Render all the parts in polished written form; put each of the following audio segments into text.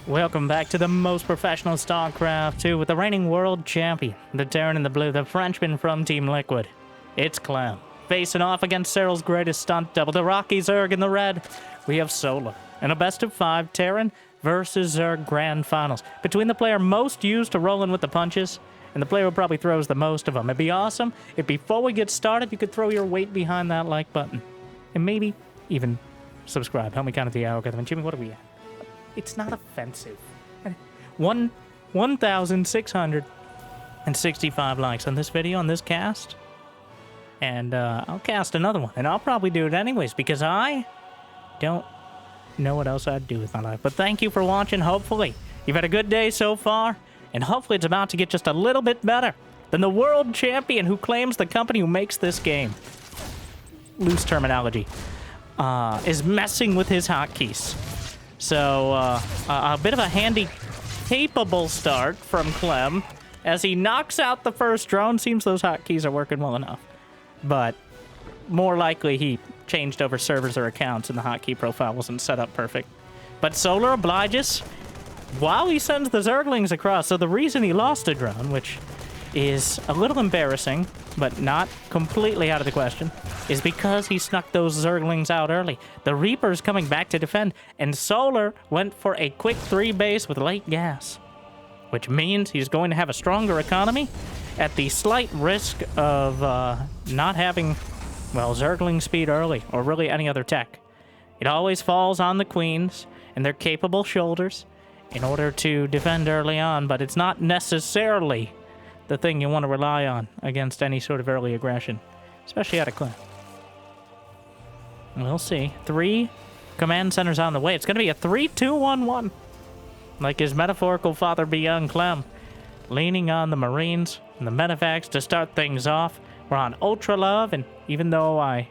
Welcome back to the most professional StarCraft 2 with the reigning world champion, the Terran in the blue, the Frenchman from Team Liquid. It's Clem. Facing off against Cyril's greatest stunt double, the Rocky Zerg in the red. We have Solar in a best-of-5 Terran versus Zerg Grand Finals. Between the player most used to rolling with the punches and the player who probably throws the most of them. It'd be awesome if before we get started, you could throw your weight behind that like button. And maybe even subscribe. Help me count the algorithm. And Jimmy, what are we at? It's not offensive. 1,665 likes on this video, on this cast. And I'll cast another one. And I'll probably do it anyways because I don't know what else I'd do with my life. But thank you for watching. Hopefully you've had a good day so far. And hopefully it's about to get just a little bit better than the world champion who claims the company who makes this game. Loose terminology. Is messing with his hotkeys. So, a bit of a handy, capable start from Clem. As he knocks out the first drone, seems those hotkeys are working well enough. But more likely he changed over servers or accounts and the hotkey profile wasn't set up perfect. But Solar obliges while he sends the Zerglings across. So the reason he lost a drone, which is a little embarrassing, but not completely out of the question, is because he snuck those Zerglings out early. The Reaper's coming back to defend, and Solar went for a quick 3 base with late gas, which means he's going to have a stronger economy at the slight risk of not having, well, Zergling speed early, or really any other tech. It always falls on the Queens and their capable shoulders in order to defend early on, but it's not necessarily the thing you want to rely on against any sort of early aggression, especially out of Clem. We'll see. 3 command centers on the way. It's going to be a 3-2-1-1. Like his metaphorical father beyond Clem. Leaning on the Marines and the medevacs to start things off. We're on Ultra Love, and even though I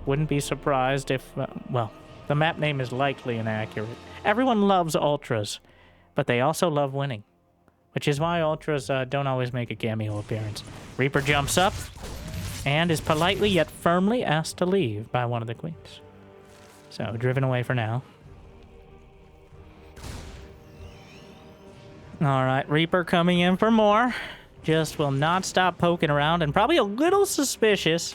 wouldn't be surprised if, well, the map name is likely inaccurate. Everyone loves Ultras, but they also love winning. Which is why Ultras don't always make a cameo appearance. Reaper jumps up and is politely yet firmly asked to leave by one of the Queens. So, driven away for now. Alright, Reaper coming in for more. Just will not stop poking around and probably a little suspicious.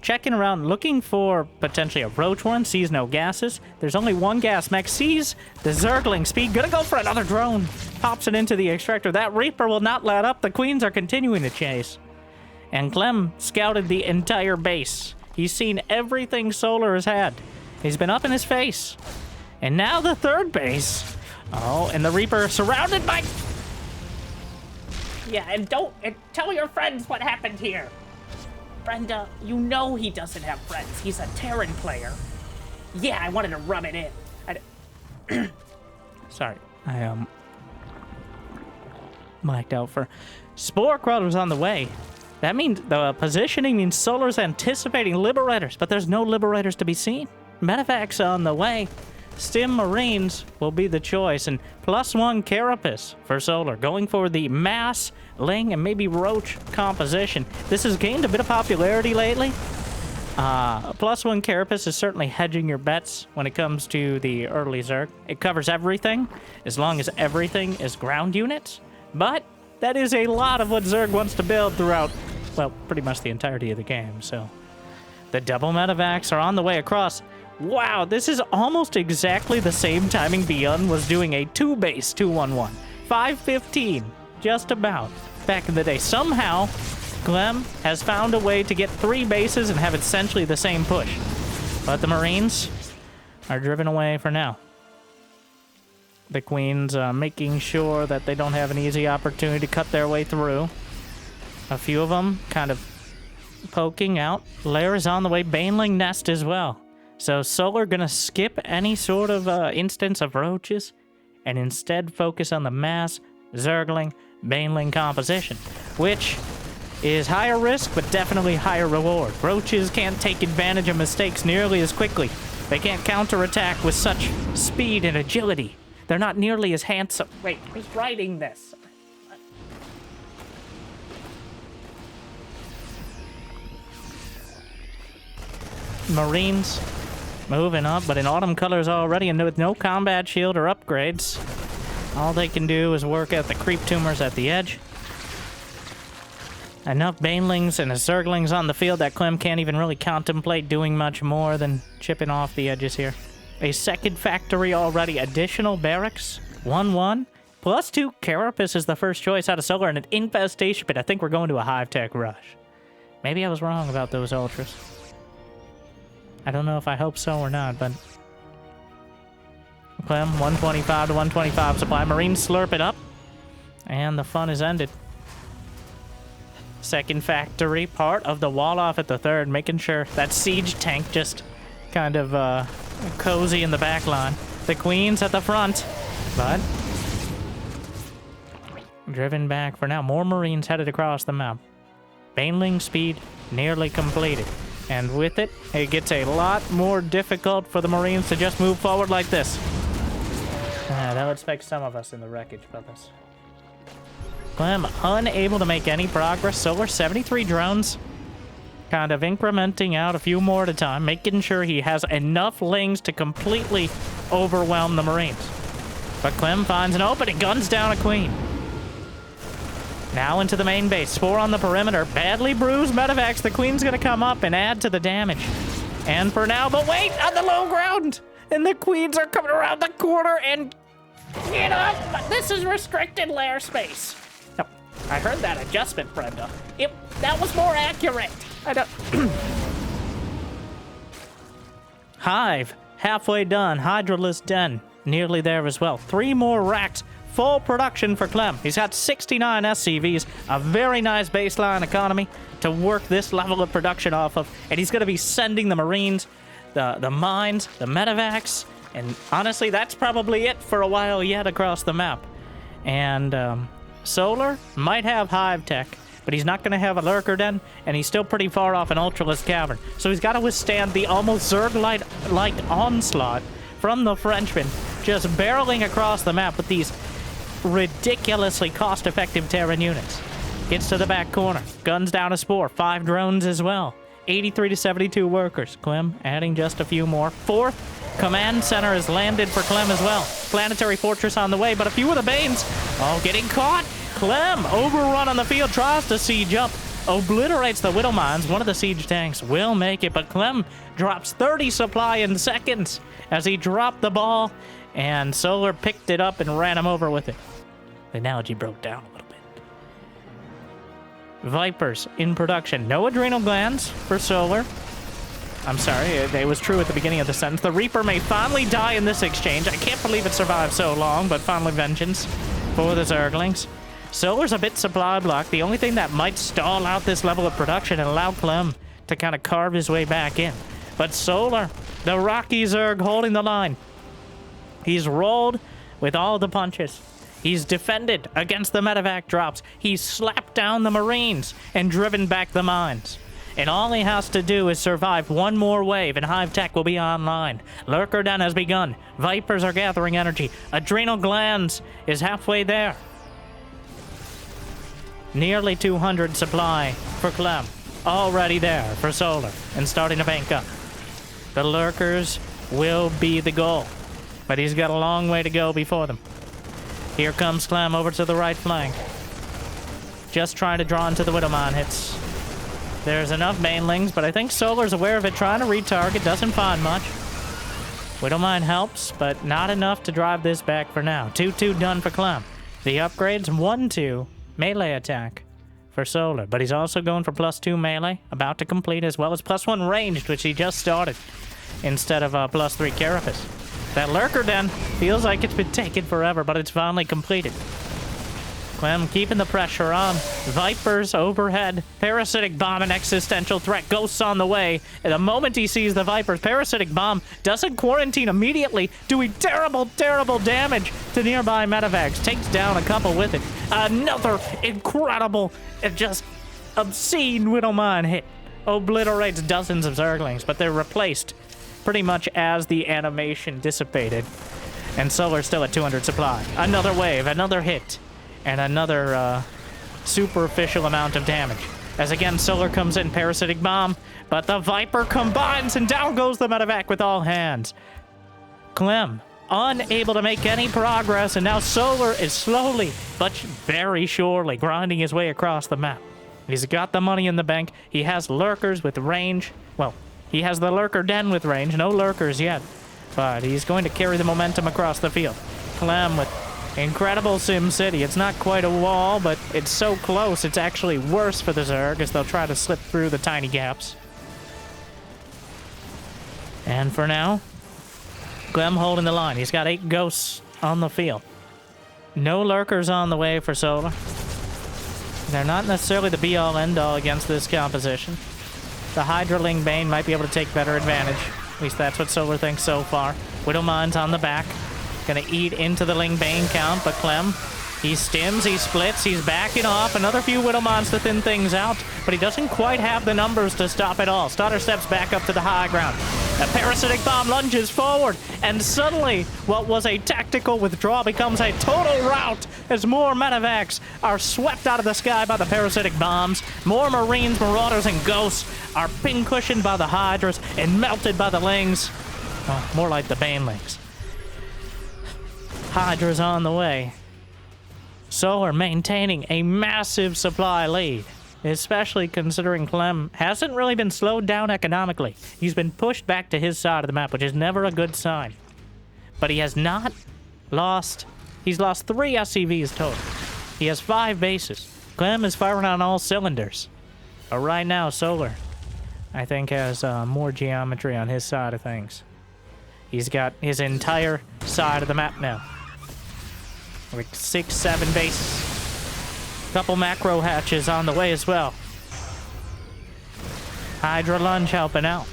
Checking around, looking for potentially a roach one, sees no gases. There's only one gas mech, sees the Zergling speed, gonna go for another drone. Pops it into the extractor. That Reaper will not let up. The Queens are continuing to chase. And Clem scouted the entire base. He's seen everything Solar has had. He's been up in his face. And now the third base. Oh, and the Reaper surrounded by... Yeah, and tell your friends what happened here. Brenda, you know he doesn't have friends. He's a Terran player. Yeah, I wanted to rub it in. Sorry, I blacked out for... Spore Crowd was on the way. That means the positioning means Solar's anticipating Liberators, but there's no Liberators to be seen. Medevac's on the way. Stim Marines will be the choice, and +1 Carapace for Solar, going for the mass, Ling, and maybe Roach composition. This has gained a bit of popularity lately. +1 Carapace is certainly hedging your bets when it comes to the early Zerg. It covers everything, as long as everything is ground units, but that is a lot of what Zerg wants to build throughout, well, pretty much the entirety of the game, so... The double medevacs are on the way across. Wow, this is almost exactly the same timing Beyond was doing a 2-base 2-1-1. 5:15, just about, back in the day. Somehow, Clem has found a way to get 3 bases and have essentially the same push. But the Marines are driven away for now. The Queens making sure that they don't have an easy opportunity to cut their way through. A few of them kind of poking out. Lair is on the way. Baneling Nest as well. So Solar gonna skip any sort of instance of roaches and instead focus on the mass Zergling Baneling composition, which is higher risk but definitely higher reward. Roaches can't take advantage of mistakes nearly as quickly. They can't counterattack with such speed and agility. They're not nearly as handsome. Wait, who's writing this? Marines moving up, but in autumn colors already and with no combat shield or upgrades. All they can do is work out the creep tumors at the edge. Enough banelings and zerglings on the field that Clem can't even really contemplate doing much more than chipping off the edges here. A second factory already. Additional barracks. 1-1. +2 carapace is the first choice out of solar and an infestation pit. I think we're going to a hive tech rush. Maybe I was wrong about those ultras. I don't know if I hope so or not, but... Clem, 125 to 125 supply. Marines slurp it up. And the fun is ended. Second factory, part of the wall off at the third, making sure that siege tank just kind of cozy in the back line. The queen's at the front, but driven back for now. More marines headed across the map. Baneling speed nearly completed. And with it, it gets a lot more difficult for the marines to just move forward like this. They'll expect some of us in the wreckage, brothers. Clem unable to make any progress. Solar 73 drones. Kind of incrementing out a few more at a time, making sure he has enough lings to completely overwhelm the marines. But Clem finds an opening, guns down a queen. Now into the main base. Spore on the perimeter. Badly bruised medevacs. The queen's gonna come up and add to the damage. And for now, but wait! On the low ground! And the queens are coming around the corner and... Get up! This is restricted lair space. No, I heard that adjustment, Brenda. That was more accurate. I don't... Hive, halfway done. Hydralisk Den, nearly there as well. 3 more racks. Full production for Clem. He's got 69 SCVs, a very nice baseline economy to work this level of production off of. And he's going to be sending the Marines, the mines, the medevacs, and honestly, that's probably it for a while yet across the map. And Solar might have Hive Tech, but he's not going to have a Lurker Den, and he's still pretty far off an Ultralisk Cavern. So he's got to withstand the almost Zerg-like onslaught from the Frenchman, just barreling across the map with these ridiculously cost-effective Terran units. Gets to the back corner. Guns down a Spore. 5 drones as well. 83 to 72 workers. Clem adding just a few more. 4th command center is landed for Clem as well. Planetary Fortress on the way, but a few of the Banes all getting caught. Clem, overrun on the field, tries to siege up. Obliterates the Widow Mines. One of the siege tanks will make it, but Clem drops 30 supply in seconds as he dropped the ball, and Solar picked it up and ran him over with it. The analogy broke down a little bit. Vipers in production. No adrenal glands for Solar. I'm sorry, it was true at the beginning of the sentence. The Reaper may finally die in this exchange. I can't believe it survived so long, but finally vengeance for the Zerglings. Solar's a bit supply blocked. The only thing that might stall out this level of production and allow Clem to kind of carve his way back in. But Solar, the Rocky Zerg, holding the line. He's rolled with all the punches. He's defended against the medevac drops. He's slapped down the Marines and driven back the mines. And all he has to do is survive one more wave and Hive Tech will be online. Lurker Den has begun. Vipers are gathering energy. Adrenal Glands is halfway there. Nearly 200 supply for Clem. Already there for Solar and starting to bank up. The Lurkers will be the goal, but he's got a long way to go before them. Here comes Clem over to the right flank. Just trying to draw into the Widowmine hits. There's enough Banelings, but I think Solar's aware of it, trying to retarget, doesn't find much. Widowmine helps, but not enough to drive this back for now. 2-2 done for Clem. The upgrades, 1-2 melee attack for Solar, but he's also going for +2 melee, about to complete, as well as +1 ranged, which he just started, instead of +3 carapace. That Lurker Den feels like it's been taking forever, but it's finally completed. Clem keeping the pressure on. Vipers overhead. Parasitic Bomb, an existential threat. Ghosts on the way. And the moment he sees the Vipers, Parasitic Bomb doesn't quarantine immediately, doing terrible, terrible damage to nearby medevacs. Takes down a couple with it. Another incredible, just obscene Widowmine hit. Obliterates dozens of Zerglings, but they're replaced pretty much as the animation dissipated. And Solar's still at 200 supply. Another wave, another hit. And another superficial amount of damage. As again, Solar comes in, Parasitic Bomb, but the Viper combines, and down goes the medevac with all hands. Clem, unable to make any progress, and now Solar is slowly but very surely grinding his way across the map. He's got the money in the bank. He has lurkers with range. Well, he has the lurker den with range. No lurkers yet, but he's going to carry the momentum across the field. Clem with incredible Sim City. It's not quite a wall, but it's so close it's actually worse for the Zerg as they'll try to slip through the tiny gaps. And for now, Clem holding the line. He's got 8 ghosts on the field. No lurkers on the way for Solar. They're not necessarily the be-all, end-all against this composition. The Hydraling Bane might be able to take better advantage. At least that's what Solar thinks so far. Widowmine's on the back. Gonna eat into the Ling Bane count, but Clem, he stims, he splits, he's backing off. Another few Widowmines to thin things out, but he doesn't quite have the numbers to stop it all. Starter steps back up to the high ground. A parasitic bomb lunges forward, and suddenly what was a tactical withdrawal becomes a total rout as more medevacs are swept out of the sky by the parasitic bombs. More Marines, Marauders, and Ghosts are pin-cushioned by the Hydras and melted by the Lings. Oh, more like the Banelings. Hydra's on the way. Solar maintaining a massive supply lead, especially considering Clem hasn't really been slowed down economically. He's been pushed back to his side of the map, which is never a good sign. But he has not lost... He's lost 3 SCVs total. He has 5 bases. Clem is firing on all cylinders. But right now, Solar, I think, has more geometry on his side of things. He's got his entire side of the map now. Like 6, 7 bases. Couple macro hatches on the way as well. Hydra Lunge helping out.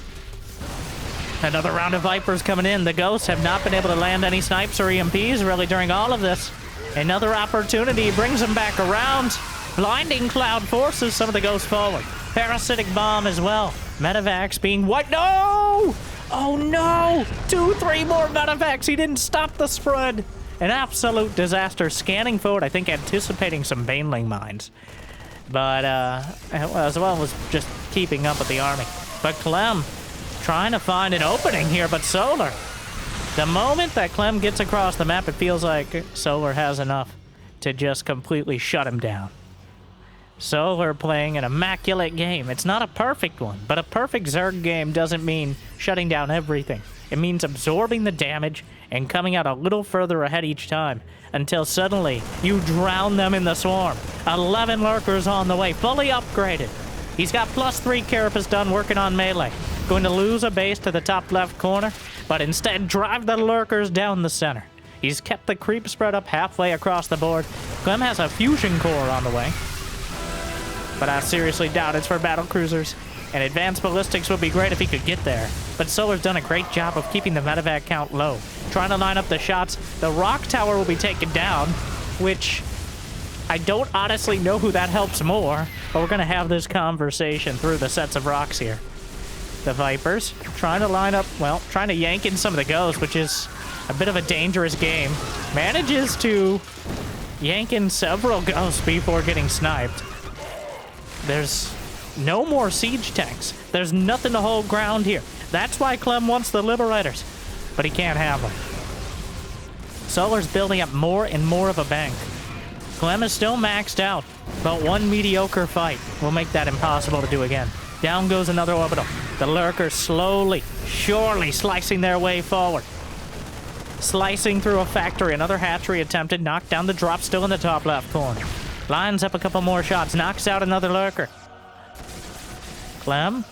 Another round of Vipers coming in. The Ghosts have not been able to land any snipes or EMPs really during all of this. Another opportunity brings them back around. Blinding Cloud forces some of the Ghosts forward. Parasitic Bomb as well. Medevacs being wiped. No! Oh no! 2, 3 more Medevacs. He didn't stop the spread. An absolute disaster. Scanning forward, I think anticipating some Baneling mines. But, as well as just keeping up with the army. But Clem trying to find an opening here, but Solar. The moment that Clem gets across the map, it feels like Solar has enough to just completely shut him down. Solar playing an immaculate game. It's not a perfect one, but a perfect Zerg game doesn't mean shutting down everything. It means absorbing the damage and coming out a little further ahead each time until suddenly you drown them in the swarm. 11 lurkers on the way, fully upgraded. He's got +3 Carapace done working on melee. Going to lose a base to the top left corner, but instead drive the lurkers down the center. He's kept the creep spread up halfway across the board. Clem has a fusion core on the way, but I seriously doubt it's for battle cruisers. And advanced ballistics would be great if he could get there. But Solar's done a great job of keeping the medevac count low. Trying to line up the shots. The rock tower will be taken down, which I don't honestly know who that helps more. But we're going to have this conversation through the sets of rocks here. The Vipers trying to line up, well, trying to yank in some of the Ghosts, which is a bit of a dangerous game. Manages to yank in several Ghosts before getting sniped. There's no more siege tanks. There's nothing to hold ground here. That's why Clem wants the Liberators, but he can't have them. Solar's building up more and more of a bank. Clem is still maxed out, but one mediocre fight will make that impossible to do again. Down goes another orbital. The lurkers slowly, surely slicing their way forward. Slicing through a factory. Another hatchery attempted. Knocked down the drop, still in the top left corner. Lines up a couple more shots. Knocks out another lurker. Clem,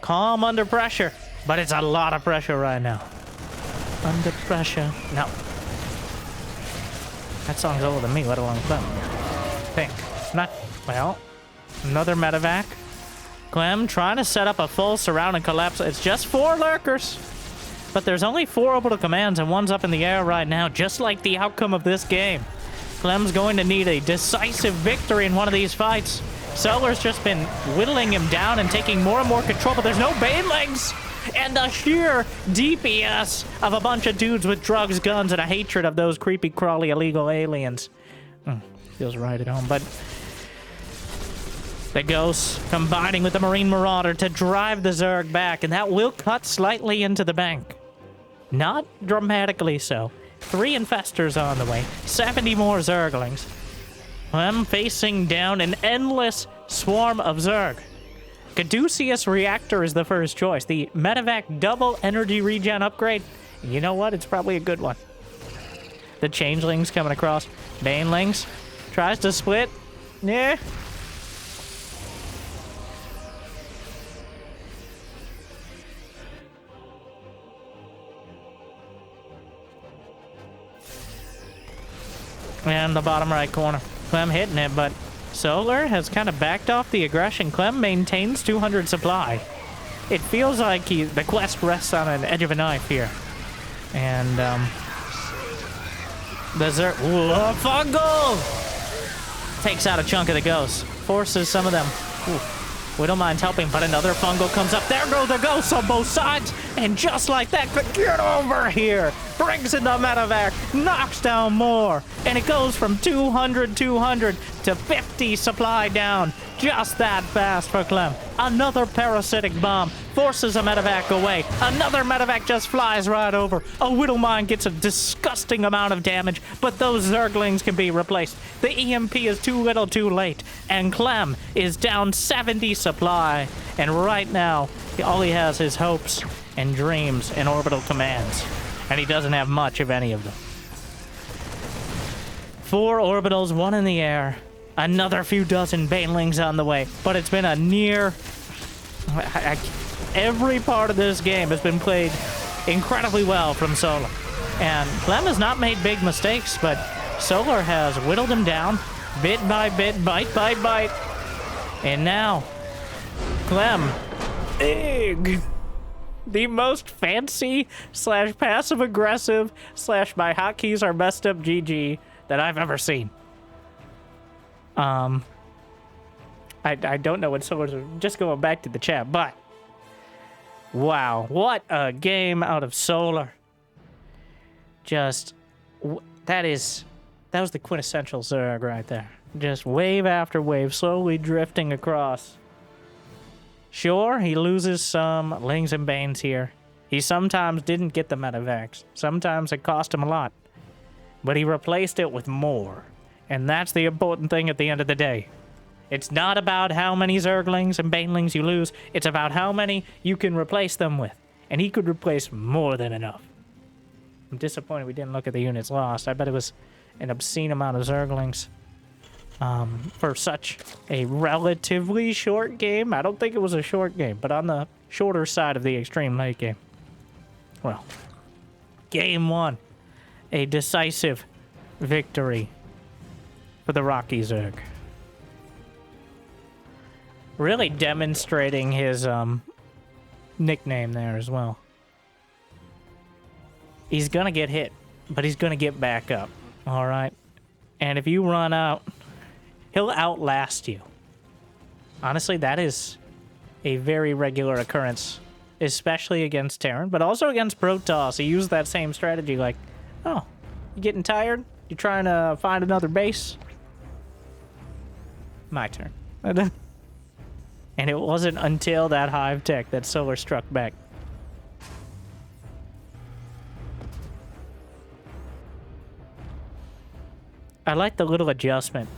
calm under pressure, but it's a lot of pressure right now. Under pressure. No. That song's older than me, let alone Clem. Think. Not, well, another medevac. Clem trying to set up a full surround and collapse. It's just 4 lurkers, but there's only 4 orbital commands and one's up in the air right now, just like the outcome of this game. Clem's going to need a decisive victory in one of these fights. Solar's just been whittling him down and taking more and more control, but there's no Banelings! And the sheer DPS of a bunch of dudes with drugs, guns, and a hatred of those creepy, crawly, illegal aliens. Feels right at home, but the Ghosts combining with the Marine Marauder to drive the Zerg back, and that will cut slightly into the bank. Not dramatically so. 3 infestors on the way. 70 more Zerglings. I'm facing down an endless swarm of Zerg. Caduceus Reactor is the first choice. The Medevac double energy regen upgrade. You know what? It's probably a good one. The Changelings coming across. Banelings. Tries to split. Yeah. And the bottom right corner. Clem hitting it, but Solar has kind of backed off the aggression. Clem maintains 200 supply. It feels like the quest rests on an edge of a knife here. And, the Zerg... Fungal! Takes out a chunk of the ghosts. Forces some of them. Ooh. We don't mind helping, but another fungal comes up. There go the ghosts on both sides. And just like that, get over here. Brings in the medevac. Knocks down more. And it goes from 200 to 50 supply down. Just that fast for Clem. Another parasitic bomb forces a medevac away. Another medevac just flies right over. A Widowmine gets a disgusting amount of damage, but those Zerglings can be replaced. The EMP is too little too late, and Clem is down 70 supply. And right now, all he has is hopes and dreams and orbital commands. And he doesn't have much of any of them. 4 orbitals, 1 in the air. Another few dozen Banelings on the way, but it's been a near... every part of this game has been played incredibly well from Solar. And Clem has not made big mistakes, but Solar has whittled him down, bit by bit, bite by bite. And now, Clem, big, the most fancy / passive-aggressive / my hotkeys are messed up GG that I've ever seen. I don't know what Solar's just going back to the chat, but wow, what a game out of Solar. Just that was the quintessential Zerg right there. Just wave after wave, slowly drifting across. Sure, he loses some Lings and Banes here. He sometimes didn't get the medevacs. Sometimes it cost him a lot. But he replaced it with more. And that's the important thing at the end of the day. It's not about how many Zerglings and Banelings you lose. It's about how many you can replace them with. And he could replace more than enough. I'm disappointed we didn't look at the units lost. I bet it was an obscene amount of Zerglings. For such a relatively short game. I don't think it was a short game, but on the shorter side of the extreme late game. Well, game 1. A decisive victory for the Rocky Zerg. Really demonstrating his nickname there as well. He's gonna get hit, but he's gonna get back up. Alright? And if you run out, he'll outlast you. Honestly, that is a very regular occurrence, especially against Terran, but also against Protoss. He used that same strategy like, oh, you getting tired? You trying to find another base? My turn. And it wasn't until that hive tech that Solar struck back. I like the little adjustment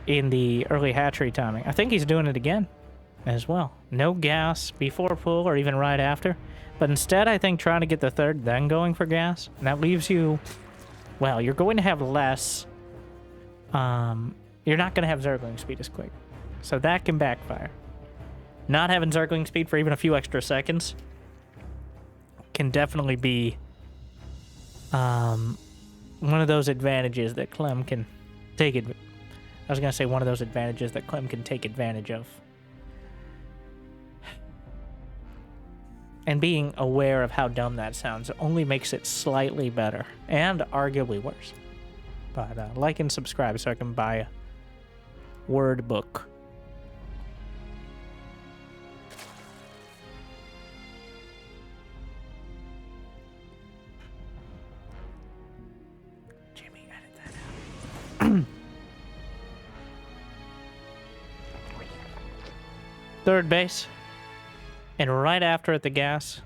in the early hatchery timing. I think he's doing it again as well. No gas before pull or even right after. But instead, I think trying to get the third, then going for gas. And that leaves you... Well, you're going to have less... You're not going to have Zergling speed as quick. So that can backfire. Not having Zergling speed for even a few extra seconds can definitely be one of those advantages that Clem can take it. I was going to say one of those advantages that Clem can take advantage of. And being aware of how dumb that sounds only makes it slightly better and arguably worse. But like and subscribe so I can buy a word book. Jimmy, edit that out. Third base. And right after it, the gas.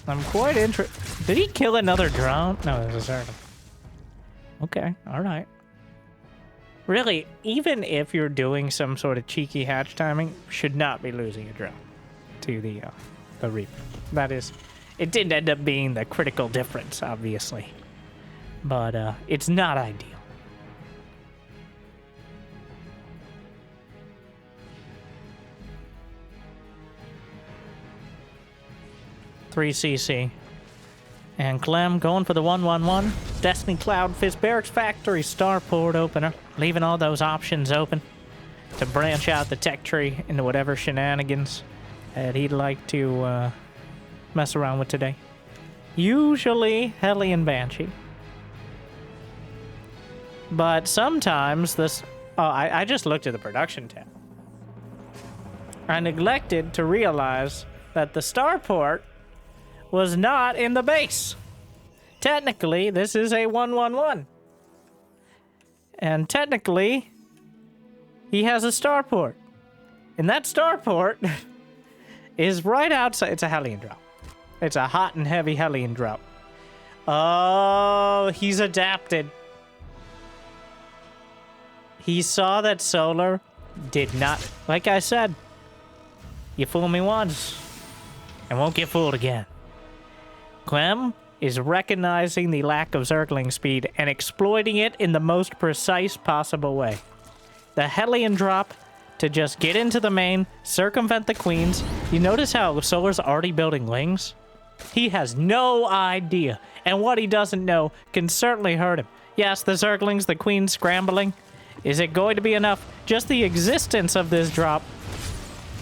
I'm quite interested. Did he kill another drone? No, it was a Zerg. Okay, alright. Really, even if you're doing some sort of cheeky hatch timing, should not be losing a drone to the Reaper. That is, it did end up being the critical difference, obviously. But it's not ideal. $3CC. And Clem going for the 1-1-1. Destiny Cloud, Fist Barracks Factory, Starport opener. Leaving all those options open to branch out the tech tree into whatever shenanigans that he'd like to mess around with today. Usually Hellion Banshee. But sometimes this... Oh, I just looked at the production tab. I neglected to realize that the Starport was not in the base. Technically, this is a 1-1-1. And technically, he has a starport. And that starport is right outside. It's a Hellion drop. It's a hot and heavy Hellion drop. Oh, he's adapted. He saw that Solar did not... Like I said, you fool me once and won't get fooled again. Clem is recognizing the lack of Zergling speed and exploiting it in the most precise possible way. The Hellion drop to just get into the main, circumvent the queens. You notice how Solar's already building lings? He has no idea, and what he doesn't know can certainly hurt him. Yes, the Zerglings, the queens scrambling. Is it going to be enough? Just the existence of this drop.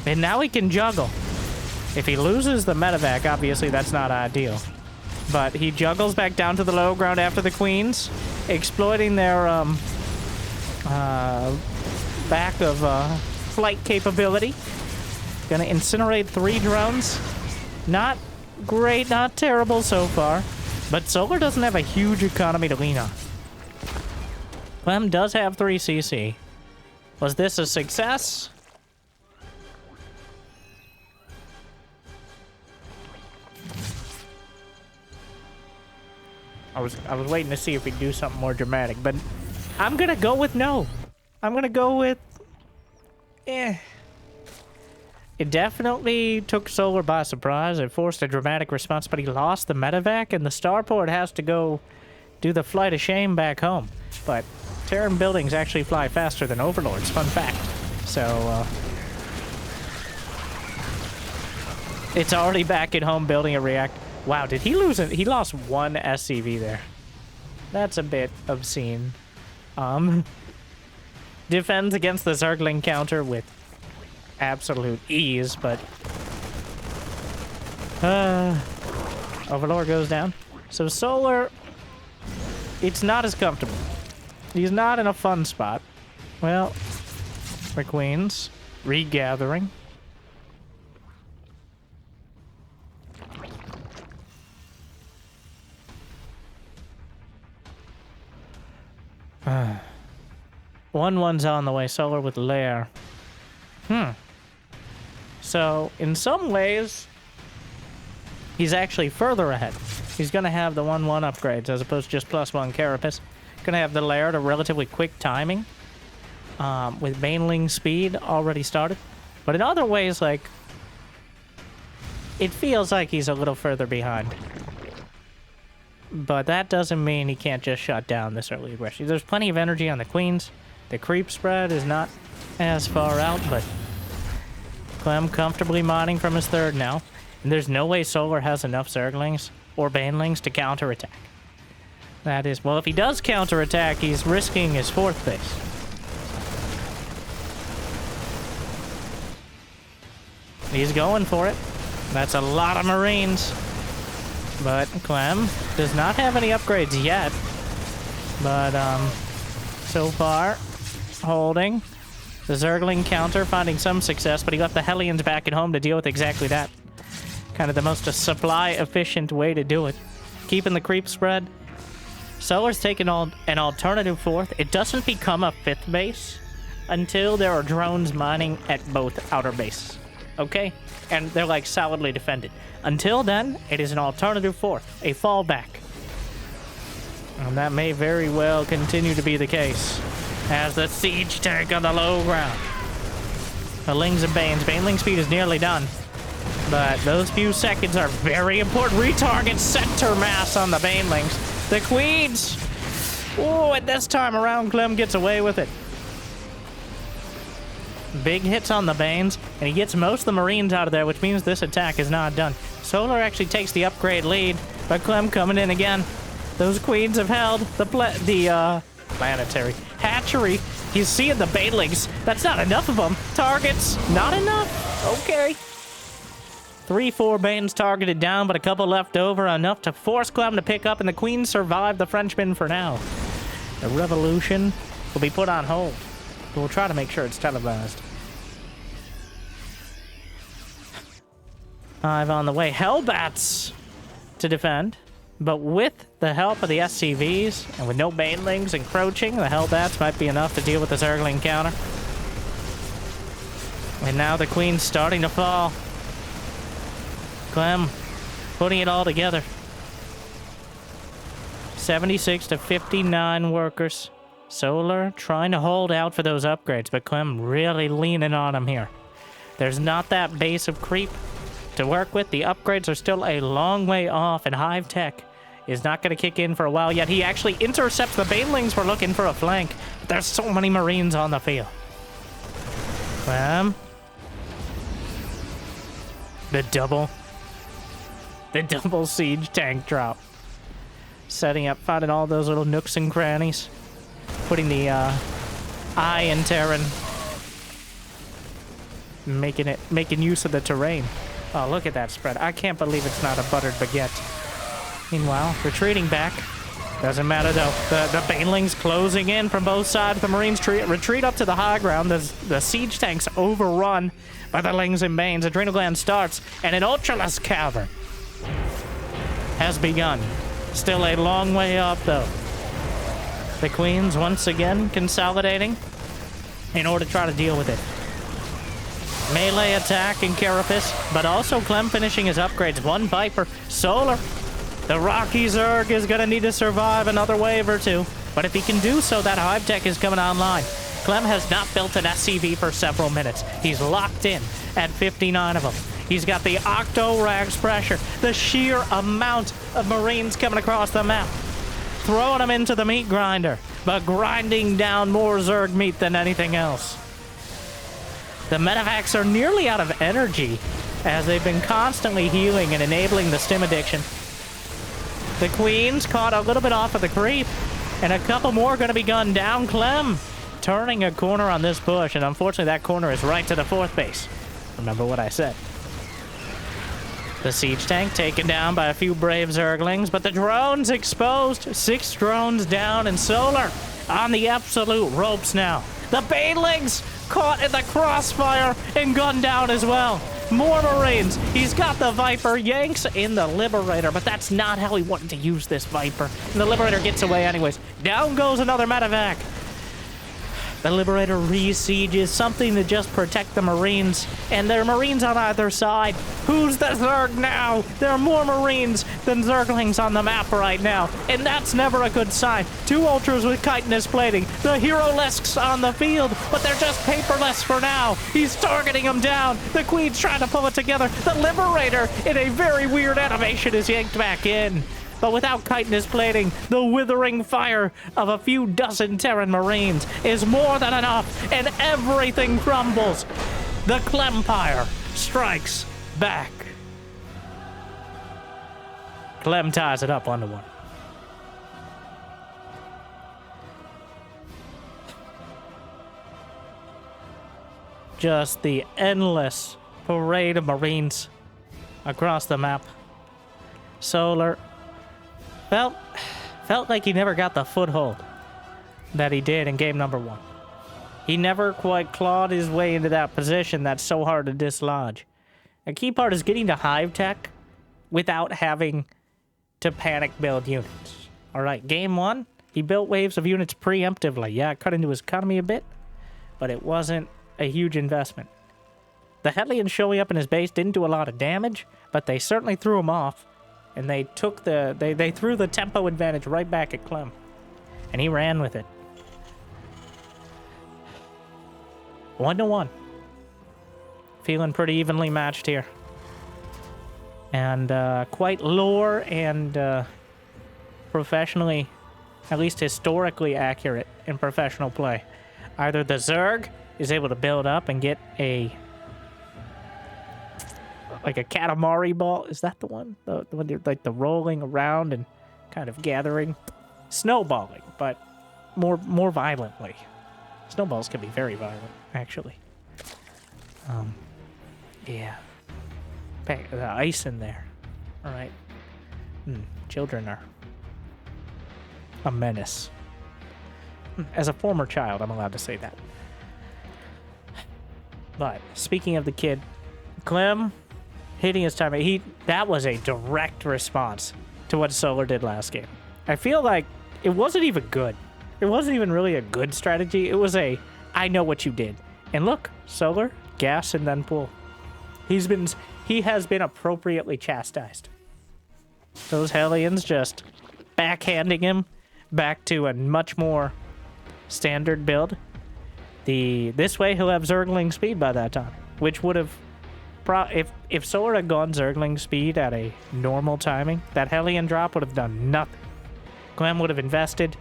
And now he can juggle. If he loses the medevac, obviously that's not ideal. But he juggles back down to the low ground after the queens, exploiting their back of flight capability. Gonna incinerate 3 drones. Not great, not terrible so far. But Solar doesn't have a huge economy to lean on. Clem does have 3CC. Was this a success? I was waiting to see if he'd do something more dramatic, but I'm gonna go with no. I'm gonna go with eh. It definitely took Solar by surprise. It forced a dramatic response, but he lost the medevac, and the starport has to go do the flight of shame back home. But Terran buildings actually fly faster than Overlords, fun fact. So, it's already back at home building a reactor. Wow, did he lose it? He lost 1 SCV there. That's a bit obscene. Defends against the Zergling counter with absolute ease, but... Overlord goes down. So Solar... It's not as comfortable. He's not in a fun spot. Well, for queens. Regathering. One's on the way. Solar with Lair. So, in some ways, he's actually further ahead. He's going to have the 1-1 upgrades as opposed to just +1 Carapace. Going to have the Lair at a relatively quick timing. With Baneling speed already started. But in other ways, like, it feels like he's a little further behind. But that doesn't mean he can't just shut down this early aggression. There's plenty of energy on the queens. The creep spread is not as far out, but Clem comfortably mining from his 3rd now. And there's no way Solar has enough Zerglings or Banelings to counterattack. That is, well, if he does counterattack, he's risking his 4th base. He's going for it. That's a lot of Marines. But Clem does not have any upgrades yet. But, so far, holding. The Zergling counter finding some success, but he left the Hellions back at home to deal with exactly that. Kind of the most supply-efficient way to do it. Keeping the creep spread. Solar's taking an alternative 4th. It doesn't become a 5th base until there are drones mining at both outer bases. Okay? and they're like solidly defended. Until then, it is an alternative fourth, a fallback. And that may very well continue to be the case as the siege tank on the low ground. The Lings and Banes. Baneling speed is nearly done, but those few seconds are very important. Retarget center mass on the Banelings. The Queens. Oh, and this time around, Clem gets away with it. Big hits on the Banes, and he gets most of the Marines out of there, which means this attack is not done. Solar actually takes the upgrade lead, but Clem coming in again. Those Queens have held the planetary hatchery. He's seeing the Banelings. That's not enough of them. Targets, not enough. Okay. 3-4 Banes targeted down, but a couple left over, enough to force Clem to pick up, and the Queens survive the Frenchmen for now. The revolution will be put on hold. We'll try to make sure it's televised. 5 on the way. Hellbats to defend. But with the help of the SCVs, and with no Banelings encroaching, the Hellbats might be enough to deal with the Zergling counter. And now the Queen's starting to fall. Clem putting it all together. 76 to 59 workers. Solar trying to hold out for those upgrades, but Clem really leaning on him here. There's not that base of creep to work with. The upgrades are still a long way off, and Hive Tech is not going to kick in for a while yet. He actually intercepts the Banelings for looking for a flank, but there's so many Marines on the field. Clem. The double siege tank drop. Setting up, finding all those little nooks and crannies. Putting the eye in Terran. Making use of the terrain. Oh, look at that spread. I can't believe it's not a buttered baguette. Meanwhile, retreating back. Doesn't matter, though. The Banelings closing in from both sides. The Marines retreat up to the high ground. The siege tanks overrun by the Lings and Banes. Adrenal gland starts, and an Ultralisk Cavern has begun. Still a long way up, though. The Queens once again consolidating in order to try to deal with it. Melee attack in Carapace, but also Clem finishing his upgrades. 1 Viper. Solar. The Rocky Zerg is going to need to survive another wave or 2. But if he can do so, that Hive Tech is coming online. Clem has not built an SCV for several minutes. He's locked in at 59 of them. He's got the Octo-Rags pressure. The sheer amount of Marines coming across the map. Throwing them into the meat grinder, but grinding down more Zerg meat than anything else. The medevacs are nearly out of energy as they've been constantly healing and enabling the stim addiction. The Queens caught a little bit off of the creep, and a couple more going to be gunned down. Clem turning a corner on this push, and unfortunately that corner is right to the 4th base. Remember what I said. The siege tank taken down by a few brave Zerglings, but the drones exposed. 6 drones down, and Solar on the absolute ropes now. The Banelings caught in the crossfire and gunned down as well. More Marines. He's got the Viper, yanks in the Liberator, but that's not how he wanted to use this Viper. And the Liberator gets away anyways. Down goes another medevac. The Liberator re-sieges, something to just protect the Marines. And there are Marines on either side. Who's the Zerg now? There are more Marines than Zerglings on the map right now. And that's never a good sign. 2 Ultras with chitinous plating. The Hero-Lisks on the field, but they're just paperless for now. He's targeting them down. The Queen's trying to pull it together. The Liberator, in a very weird animation, is yanked back in. But without chitinous plating, the withering fire of a few dozen Terran Marines is more than enough, and everything crumbles. The Clempire strikes back. Clem ties it up 1-1. Just the endless parade of Marines across the map. Solar felt like he never got the foothold that he did in game number 1. He never quite clawed his way into that position that's so hard to dislodge. A key part is getting to Hive Tech without having to panic build units. Alright, game 1, he built waves of units preemptively. Yeah, it cut into his economy a bit, but it wasn't a huge investment. The Hellions showing up in his base didn't do a lot of damage, but they certainly threw him off. And they took they threw the tempo advantage right back at Clem. And he ran with it. 1-1. Feeling pretty evenly matched here. And quite lore and professionally, at least historically accurate in professional play. Either the Zerg is able to build up and get like a Katamari ball. Is that the one? The one you're like the rolling around and kind of gathering? Snowballing, but more violently. Snowballs can be very violent, actually. Yeah. The ice in there. All right. Children are a menace. As a former child, I'm allowed to say that. But speaking of the kid, Clem hitting his time, that was a direct response to what Solar did last game. I feel like it wasn't even good. It wasn't even really a good strategy. It was I know what you did. And look, Solar, gas and then pull. He has been appropriately chastised. Those Hellions just backhanding him back to a much more standard build. This way he'll have Zergling speed by that time, which would have if Solar had gone Zergling speed at a normal timing, that Hellion drop would have done nothing. Clem would have invested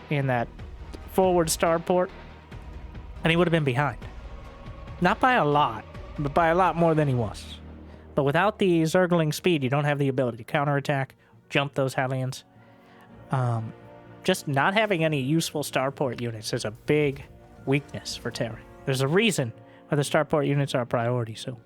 in that forward starport, and he would have been behind. Not by a lot, but by a lot more than he was. But without the Zergling speed, you don't have the ability to counterattack, jump those Hellions. Just not having any useful starport units is a big weakness for Terran. There's a reason why the starport units are a priority, so.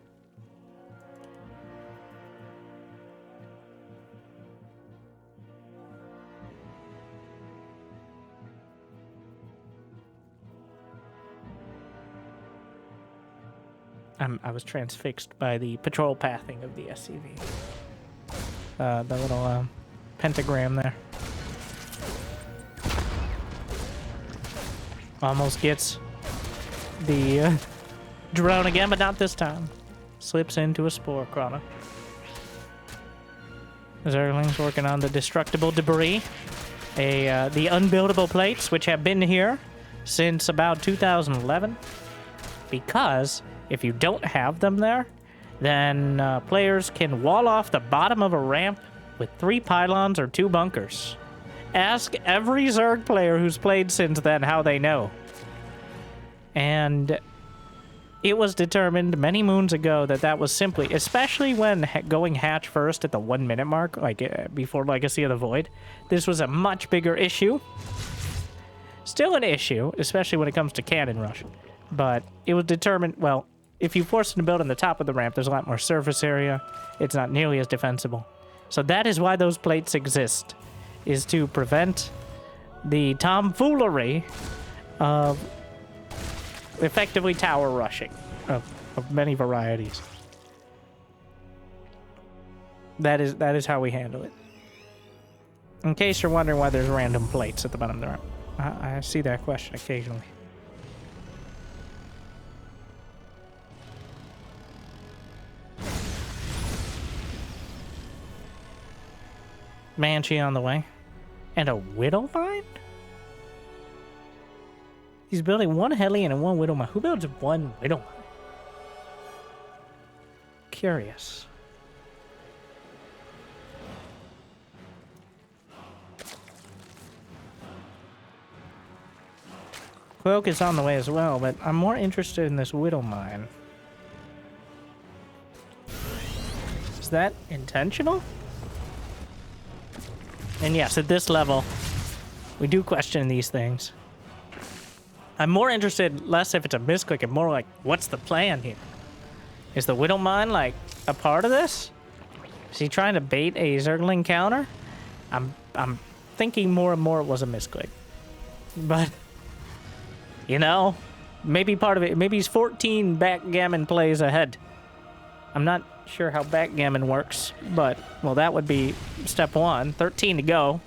I was transfixed by the patrol pathing of the SCV. The little pentagram there. Almost gets the drone again, but not this time. Slips into a spore crawler. Zerglings working on the destructible debris. The unbuildable plates, which have been here since about 2011. Because if you don't have them there, then players can wall off the bottom of a ramp with 3 pylons or 2 bunkers. Ask every Zerg player who's played since then how they know. And it was determined many moons ago that was simply, especially when going hatch first at the 1 minute mark, like before Legacy of the Void, this was a much bigger issue. Still an issue, especially when it comes to cannon rush. But it was determined, well, if you force them to build on the top of the ramp, there's a lot more surface area. It's not nearly as defensible. So that is why those plates exist, is to prevent the tomfoolery of effectively tower rushing of many varieties. That is how we handle it. In case you're wondering why there's random plates at the bottom of the ramp. I see that question occasionally. Banshee on the way. And a Widow Mine? He's building 1 Hellion and 1 Widow Mine. Who builds 1 Widow Mine? Curious. Cloak is on the way as well, but I'm more interested in this Widow Mine. Is that intentional? And yes, at this level, we do question these things. I'm more interested, less if it's a misclick, and more like, what's the plan here? Is the Widow Mine, like, a part of this? Is he trying to bait a Zergling counter? I'm thinking more and more it was a misclick. But, you know, maybe part of it, maybe he's 14 backgammon plays ahead. I'm not sure how backgammon works, but, well, that would be step 1. 13 to go.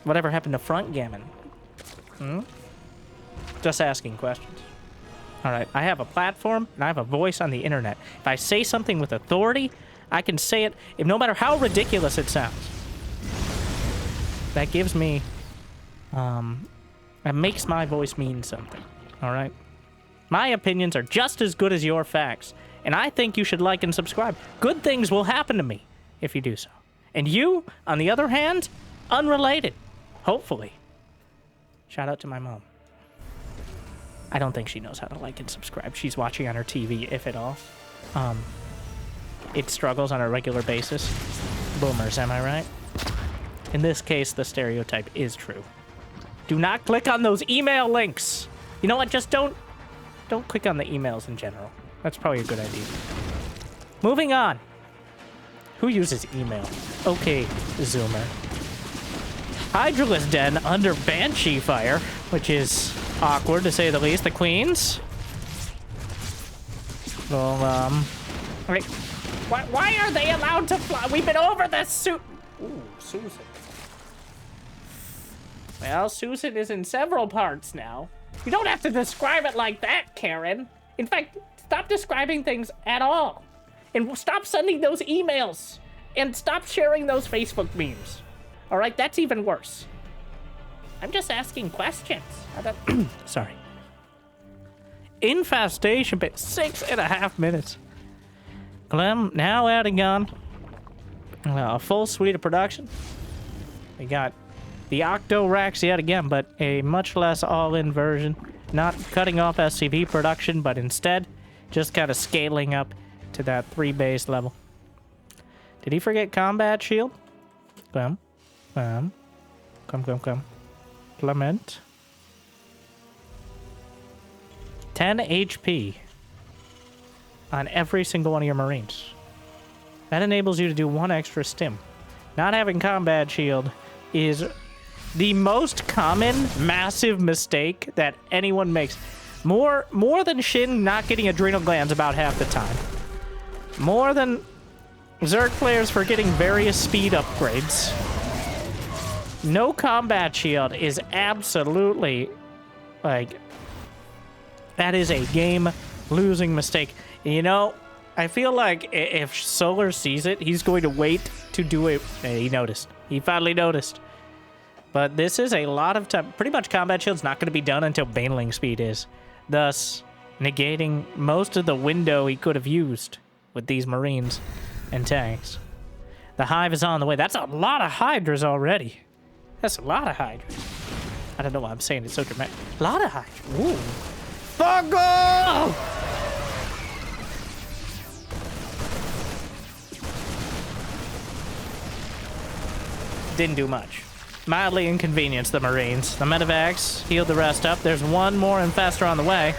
Whatever happened to front gammon? Just asking questions. All right, I have a platform and I have a voice on the internet. If I say something with authority, I can say it, no matter how ridiculous it sounds. That gives me, that makes my voice mean something, all right? My opinions are just as good as your facts, and I think you should like and subscribe. Good things will happen to me if you do so. And you, on the other hand, unrelated, hopefully. Shout out to my mom. I don't think she knows how to like and subscribe. She's watching on her TV, if at all. It struggles on a regular basis. Boomers, am I right? In this case, the stereotype is true. Do not click on those email links. You know what? Just don't click on the emails in general. That's probably a good idea. Moving on. Who uses email? Okay, Zoomer. Hydralisk Den under Banshee fire, which is awkward to say the least. The queens. Well, Wait, why are they allowed to fly? We've been over this, Ooh, Susan. Well, Susan is in several parts now. You don't have to describe it like that, Karen. In fact, stop describing things at all. And stop sending those emails. And stop sharing those Facebook memes. All right, that's even worse. I'm just asking questions. Sorry. Infestation bit 6.5 minutes. Clem now adding on a full suite of production. We got the Octo Racks yet again, but a much less all-in version. Not cutting off SCV production, but instead just kind of scaling up to that 3 base level. Did he forget combat shield? Come. Clement. 10 HP on every single one of your Marines. That enables you to do 1 extra stim. Not having combat shield is the most common massive mistake that anyone makes. More than Shin not getting adrenal glands about half the time. More than Zerg players forgetting various speed upgrades. No combat shield is absolutely, like, that is a game-losing mistake. You know, I feel like if Solar sees it, he's going to wait to do it. He noticed. He finally noticed. But this is a lot of time. Pretty much combat shield's not going to be done until Baneling speed is. Thus, negating most of the window he could have used with these Marines and tanks. The Hive is on the way. That's a lot of Hydras already. That's a lot of Hydras. I don't know why I'm saying it so dramatic. A lot of Hydras. Ooh. Fuck off! Didn't do much. Mildly inconvenienced the Marines. The medevacs healed the rest up. There's one more infestor on the way.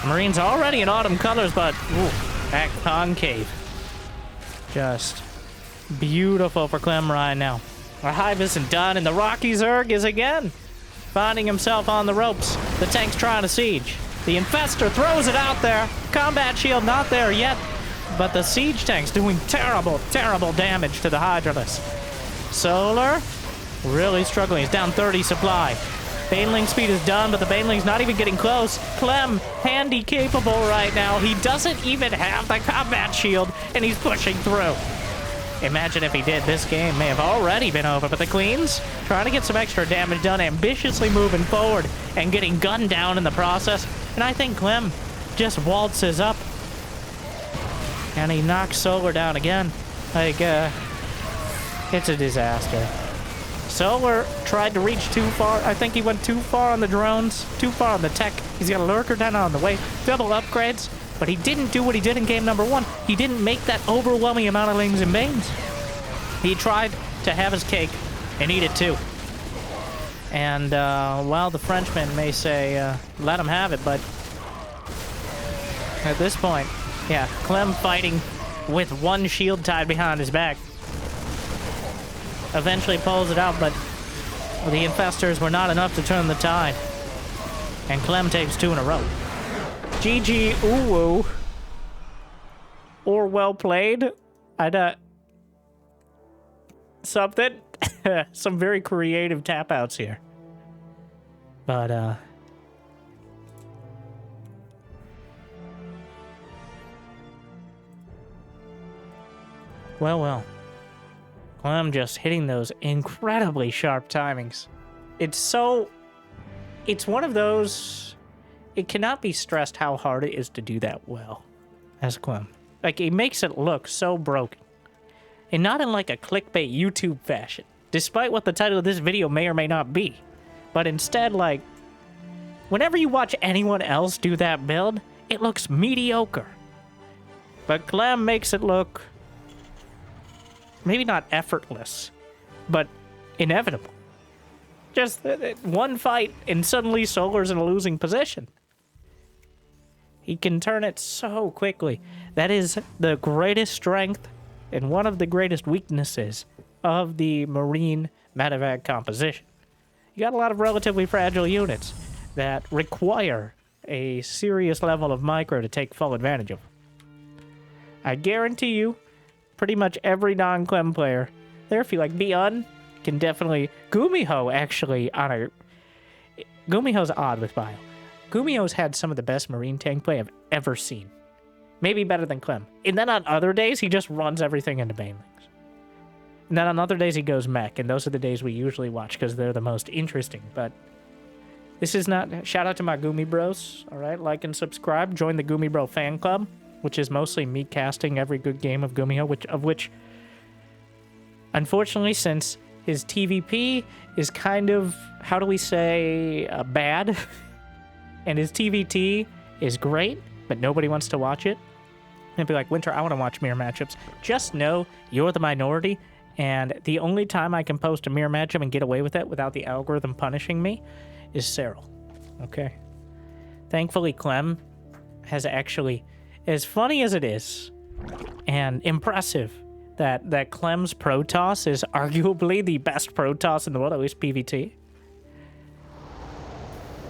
The Marines already in autumn colors, but ooh, that concave. Just beautiful for Clem right now. Our Hive isn't done, and the Rocky Zerg is again finding himself on the ropes. The tank's trying to siege. The infestor throws it out there. Combat shield not there yet, but the siege tank's doing terrible, terrible damage to the Hydralisk. Solar really struggling. He's down 30 supply. Baneling speed is done, but the Baneling's not even getting close. Clem, handy capable right now. He doesn't even have the combat shield, and he's pushing through. Imagine if he did. This game may have already been over, but the Queens trying to get some extra damage done, ambitiously moving forward and getting gunned down in the process. And I think Clem just waltzes up, and he knocks Solar down again. Like, it's a disaster. Solar tried to reach too far. I think he went too far on the drones, too far on the tech. He's got a lurker down on the way, double upgrades, but he didn't do what he did in game number 1. He didn't make that overwhelming amount of Lings and Banes. He tried to have his cake and eat it too. And while the Frenchman may say, let him have it, but at this point, yeah, Clem fighting with 1 shield tied behind his back. Eventually pulls it out, but the infestors were not enough to turn the tide. And Clem takes 2 in a row. GG, ooh, or well played. Something. Some very creative tap outs here. But, Well, well. Clem just hitting those incredibly sharp timings. It's one of those, it cannot be stressed how hard it is to do that well as Clem. Like, it makes it look so broken. And not in like a clickbait YouTube fashion, despite what the title of this video may or may not be. But instead, like, whenever you watch anyone else do that build, it looks mediocre. But Clem makes it look maybe not effortless, but inevitable. Just one fight and suddenly Solar's in a losing position. He can turn it so quickly. That is the greatest strength and one of the greatest weaknesses of the Marine medevac composition. You got a lot of relatively fragile units that require a serious level of micro to take full advantage of. I guarantee you, pretty much every non-Clem player, there if you like Beyond, can definitely... Gumiho, actually, Gumiho's odd with Bio. Gumiho's had some of the best Marine tank play I've ever seen. Maybe better than Clem. And then on other days, he just runs everything into Banelings. And then on other days, he goes mech, and those are the days we usually watch because they're the most interesting. But this is not... Shout out to my Gumi bros, all right? Like and subscribe. Join the Gumi Bro fan club, which is mostly me casting every good game of Gumiho, which, unfortunately, since his TVP is kind of, how do we say, bad, and his TVT is great, but nobody wants to watch it, and be like, Winter, I want to watch mirror matchups. Just know you're the minority, and the only time I can post a mirror matchup and get away with it without the algorithm punishing me is Cyril. Okay? Thankfully, Clem has actually... As funny as it is, and impressive that Clem's Protoss is arguably the best Protoss in the world, at least PvT.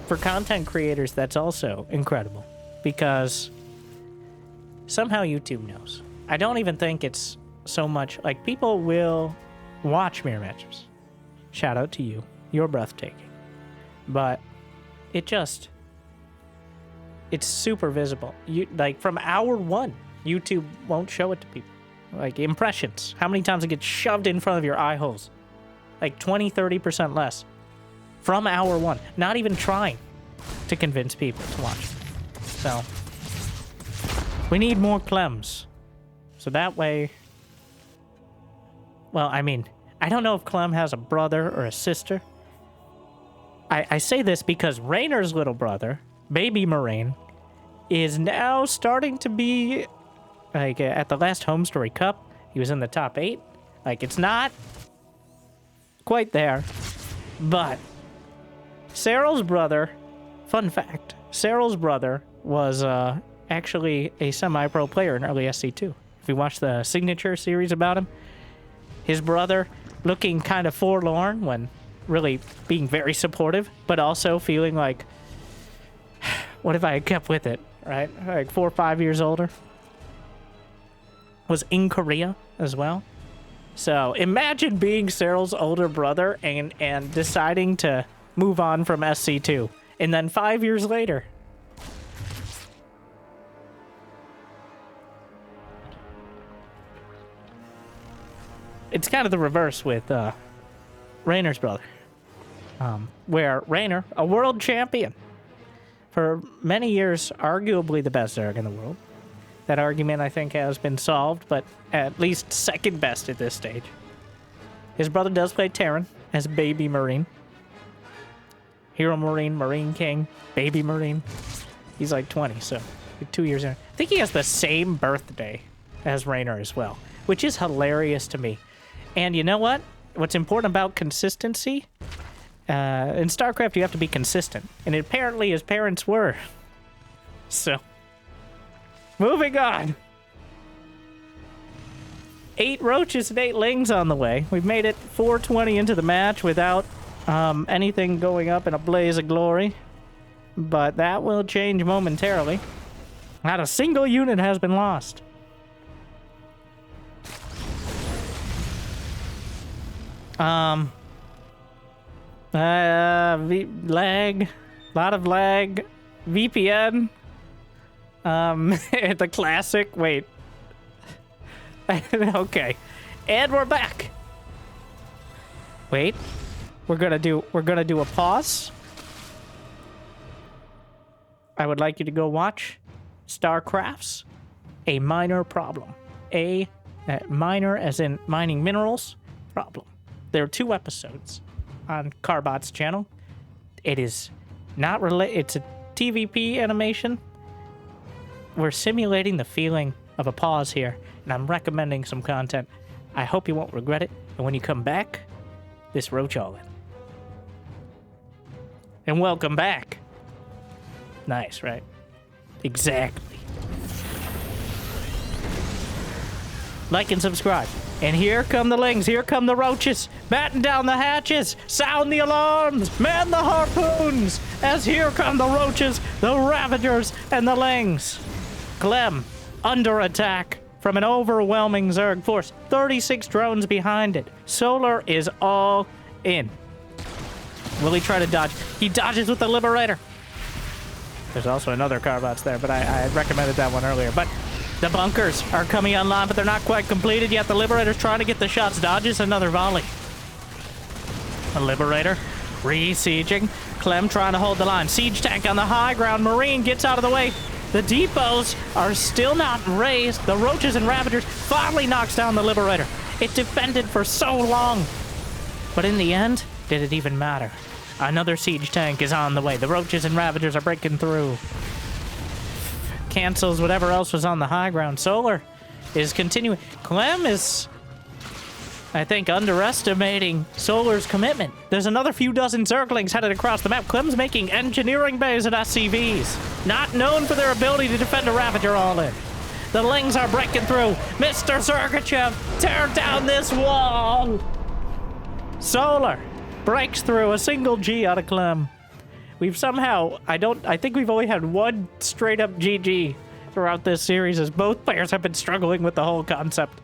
For content creators, that's also incredible, because somehow YouTube knows. I don't even think it's so much, like, people will watch mirror matches. Shout out to you. You're breathtaking. But it's super visible. Like, from hour one, YouTube won't show it to people. Like, impressions. How many times it gets shoved in front of your eye holes? Like, 20, 30% less. From hour one. Not even trying to convince people to watch. So, we need more Clems. So that way... Well, I mean, I don't know if Clem has a brother or a sister. I say this because Raynor's little brother... Baby Marine is now starting to be, like, at the last Home Story Cup, he was in the top 8. Like, it's not quite there, but Cyril's brother, fun fact, Cyril's brother was actually a semi-pro player in early SC2. If you watch the Signature series about him, his brother looking kind of forlorn when really being very supportive, but also feeling like, what if I had kept with it, right? Like 4 or 5 years older. Was in Korea as well. So imagine being Cyril's older brother and deciding to move on from SC2. And then 5 years later. It's kind of the reverse with Raynor's brother. Where Raynor, a world champion, for many years, arguably the best Zerg in the world. That argument, I think, has been solved, but at least second best at this stage. His brother does play Terran as Baby Marine. Hero Marine, Marine King, Baby Marine. He's like 20, so 2 years in. I think he has the same birthday as Raynor as well, which is hilarious to me. And you know what? What's important about consistency? In StarCraft, you have to be consistent. And apparently his parents were. So, moving on. 8 roaches and 8 lings on the way. We've made it 4:20 into the match without anything going up in a blaze of glory. But that will change momentarily. Not a single unit has been lost. Lag, lot of lag, VPN, the classic, wait, Okay. And we're back. Wait. We're gonna do a pause. I would like you to go watch StarCraft's A Minor Problem. Minor as in mining minerals problem. There are 2 episodes on Carbot's channel. It is not it's a TVP animation. We're simulating the feeling of a pause here, and I'm recommending some content. I hope you won't regret it, and when you come back, this roach all in. And welcome back. Nice, right? Exactly. Like and subscribe. And here come the lings, here come the roaches. Batten down the hatches, sound the alarms, man the harpoons. As here come the roaches, the ravagers, and the lings. Clem, under attack from an overwhelming Zerg force. 36 drones behind it. Solar is all in. Will he try to dodge? He dodges with the Liberator. There's also another Carbots there, but I had recommended that one earlier. But the bunkers are coming online, but they're not quite completed yet. The Liberator's trying to get the shots. Dodges another volley. A Liberator re-sieging. Clem trying to hold the line. Siege tank on the high ground. Marine gets out of the way. The depots are still not raised. The roaches and ravagers finally knocks down the Liberator. It defended for so long. But in the end, did it even matter? Another siege tank is on the way. The roaches and ravagers are breaking through. Cancels whatever else was on the high ground. Solar is continuing. Clem is, I think, underestimating Solar's commitment. There's another few dozen Zerglings headed across the map. Clem's making engineering bays and SCVs. Not known for their ability to defend a Ravager all in. The Lings are breaking through. Mr. Zergachev, tear down this wall. Solar breaks through a single G out of Clem. We've somehow, I think we've only had one straight up GG throughout this series, as both players have been struggling with the whole concept.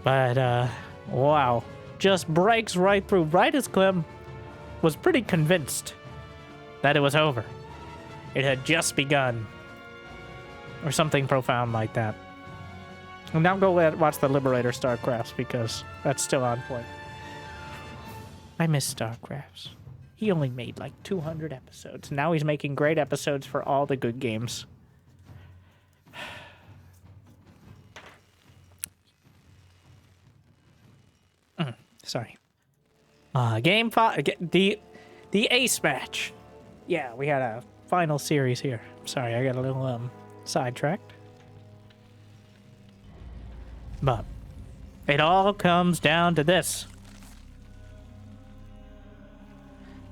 But, wow. Just breaks right through, right as Clem was pretty convinced that it was over. It had just begun. Or something profound like that. And now go watch the Liberator StarCrafts, because that's still on point. I miss StarCrafts. He only made like 200 episodes. Now he's making great episodes for all the good games. Sorry. Game 5. The ace match. Yeah, we had a final series here. Sorry, I got a little sidetracked. But it all comes down to this.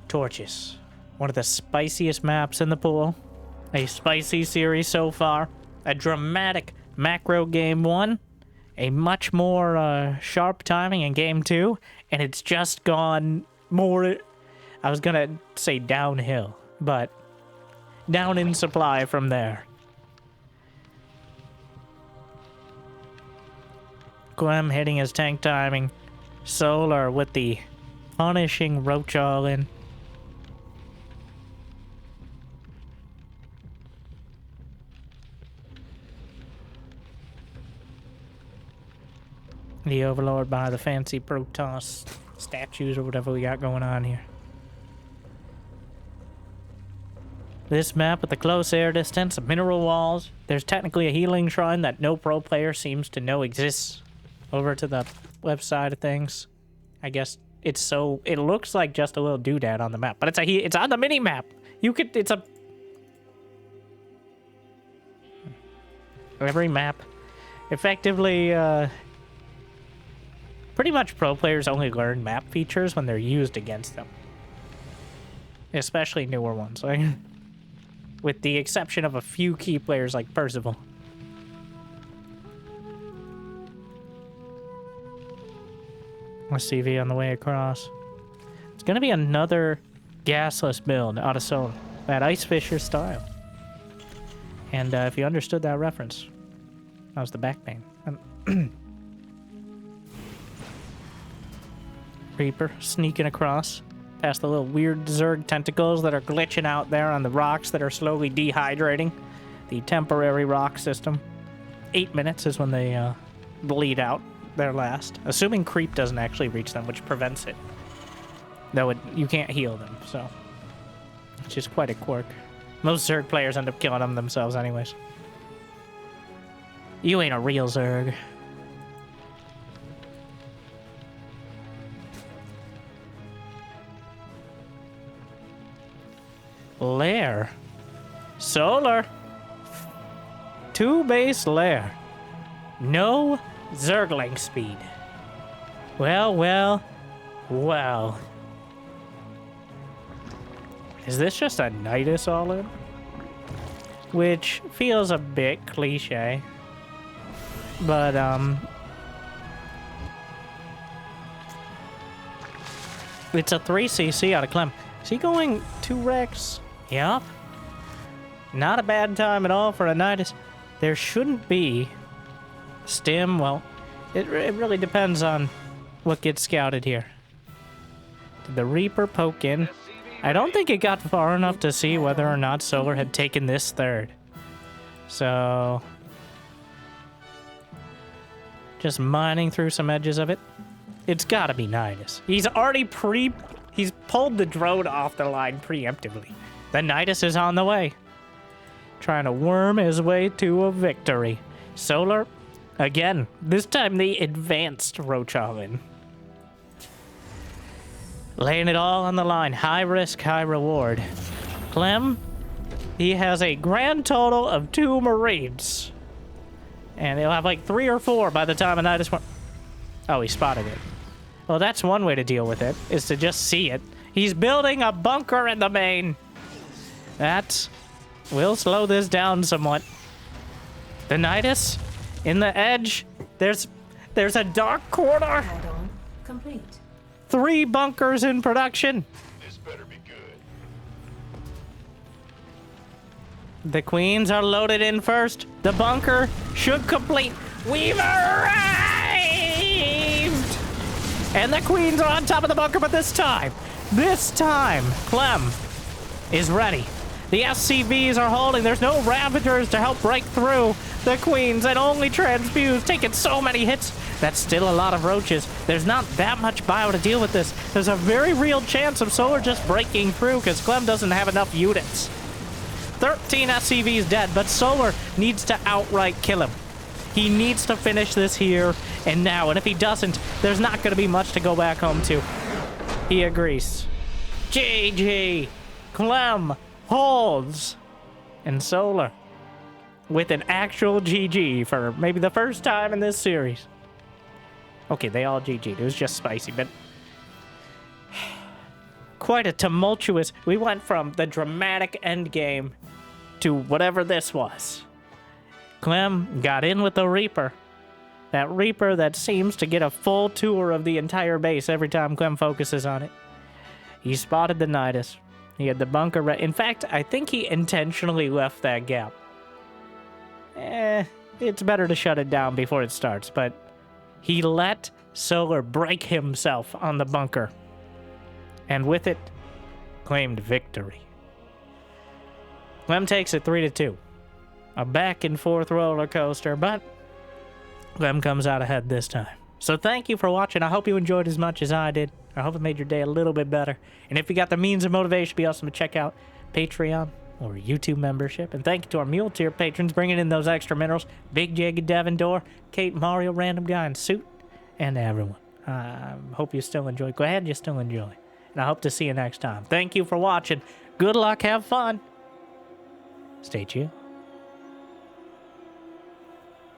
Torches. One of the spiciest maps in the pool. A spicy series so far. A dramatic macro game 1. A much more sharp timing in game 2. And it's just gone more, I was gonna say downhill, but down in supply from there. Clem hitting his tank timing. Solar with the punishing roach all in. The Overlord by the fancy Protoss statues or whatever we got going on here. This map with the close air distance, mineral walls. There's technically a healing shrine that no pro player seems to know exists. Over to the left side of things. I guess it's so, it looks like just a little doodad on the map, but it's on the mini map. Every map effectively pretty much pro players only learn map features when they're used against them. Especially newer ones, like, with the exception of a few key players like Percival. CV on the way across. It's gonna be another gasless build out of Solar. That Ice Fisher style. And if you understood that reference, that was the back pain. Reaper sneaking across past the little weird Zerg tentacles that are glitching out there on the rocks that are slowly dehydrating the temporary rock system. 8 minutes is when they bleed out their last. Assuming creep doesn't actually reach them, which prevents it. Though you can't heal them, so. Which is quite a quirk. Most Zerg players end up killing them themselves anyways. You ain't a real Zerg. Lair. Solar. 2 base lair. No Zergling speed. Well, well, well. Is this just a Nidus all in? Which feels a bit cliche. But, it's a 3cc out of Clem. Is he going 2 Rex? Yup. Not a bad time at all for a Nidus. There shouldn't be stim. Well, it really depends on what gets scouted here. Did the Reaper poke in? I don't think it got far enough to see whether or not Solar had taken this third. So, just mining through some edges of it. It's gotta be Nidus. He's already he's pulled the drone off the line preemptively. The Nidus is on the way. Trying to worm his way to a victory. Solar, again, this time the advanced Roach Oven. Laying it all on the line. High risk, high reward. Clem, he has a grand total of 2 Marines. And he'll have like 3 or 4 by the time a Nidus... Oh, he spotted it. Well, that's one way to deal with it, is to just see it. He's building a bunker in the main. That will slow this down somewhat. The Nidus, in the edge, there's a dark corner. Add-on complete. 3 bunkers in production. This better be good. The queens are loaded in first. The bunker should complete. We've arrived! And the queens are on top of the bunker, but this time, Clem is ready. The SCVs are holding. There's no Ravagers to help break through. The queens and only transfuse, taking so many hits. That's still a lot of roaches. There's not that much bio to deal with this. There's a very real chance of Solar just breaking through because Clem doesn't have enough units. 13 SCVs dead, but Solar needs to outright kill him. He needs to finish this here and now, and if he doesn't, there's not going to be much to go back home to. He agrees. GG. Clem holds. And Solar with an actual GG for maybe the first time in this series. Okay, they all GG'd. It was just spicy, but quite a tumultuous... We went from the dramatic endgame to whatever this was. Clem got in with the Reaper. That Reaper that seems to get a full tour of the entire base every time Clem focuses on it. He spotted the Nidus. He had the bunker in fact, I think he intentionally left that gap. It's better to shut it down before it starts, but he let Solar break himself on the bunker. And with it, claimed victory. Clem takes it 3-2. A back and forth roller coaster, but Clem comes out ahead this time. So thank you for watching. I hope you enjoyed as much as I did. I hope it made your day a little bit better. And if you got the means of motivation, it'd be awesome to check out Patreon or YouTube membership. And thank you to our Mule Tier patrons bringing in those extra minerals. Big Jig, Devin Door, Kate, Mario, Random Guy, and Suit, and everyone. Hope you still enjoy. Go ahead, you still enjoy. And I hope to see you next time. Thank you for watching. Good luck, have fun. Stay chill.